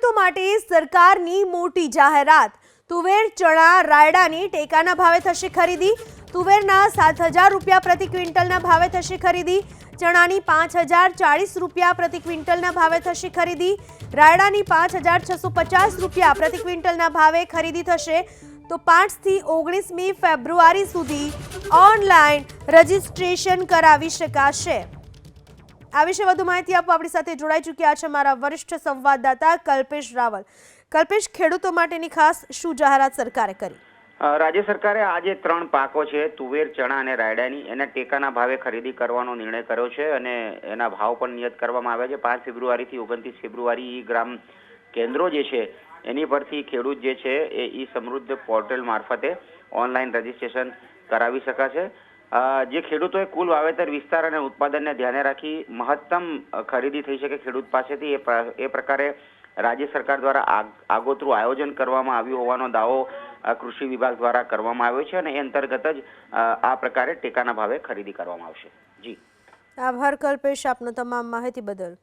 ખેડૂતો માટે સરકારની મોટી જાહેરાત। તુવેર ચણા રાયડાની ટેકાના ભાવે થશે ખરીદી। તુવેરના 7,000 રૂપિયા પ્રતિ ક્વિન્ટલના ભાવે થશે ખરીદી। ચણાની 5,040 રૂપિયા પ્રતિ ક્વિન્ટલના ભાવે થશે ખરીદી। રાયડાની 5,650 રૂપિયા પ્રતિ ક્વિન્ટલના ભાવે ખરીદી થશે। તો 5 થી 19મી ફેબ્રુઆરી સુધી ઓનલાઈન રજીસ્ટ્રેશન કરાવી શકાશે। આ વિશે વધુ માહિતી આપવા આપણી સાથે જોડાઈ ચૂક્યા છે મારા વરિષ્ઠ સંવાદદાતા કલ્પેશ રાવલ। કલ્પેશ, ખેડૂતો માટેની ખાસ શું જાહેરાત સરકારે કરી? રાજ્ય સરકારે આજે 3 પાકો છે, તુવેર, ચણા અને રાયડાની, એના ટેકાના ભાવે ખરીદી કરવાનો નિર્ણય કર્યો છે અને એના ભાવ પણ નિયત કરવામાં આવ્યા છે। 5 ફેબ્રુઆરીથી 29 ફેબ્રુઆરી ગ્રામ કેન્દ્રો જે છે એની પરથી ખેડૂત જે છે એ ઈ સમૃદ્ધ પોર્ટલ મારફતે ઓનલાઈન રજીસ્ટ્રેશન કરાવી શકાશે। જે ખેડૂતોએ કુલ વાવેતર વિસ્તાર અને ઉત્પાદનને ધ્યાને રાખી મહત્તમ ખરીદી થઈ શકે ખેડૂત પાસેથી એ પ્રકારે રાજ્ય સરકાર દ્વારા આગોતરું આયોજન કરવામાં આવ્યું હોવાનો દાવો કૃષિ વિભાગ દ્વારા કરવામાં આવ્યો છે અને એ અંતર્ગત જ આ પ્રકારે ટેકાના ભાવે ખરીદી કરવામાં આવશે। જી, આભાર કલ્પેશ આપનો તમામ માહિતી બદલ।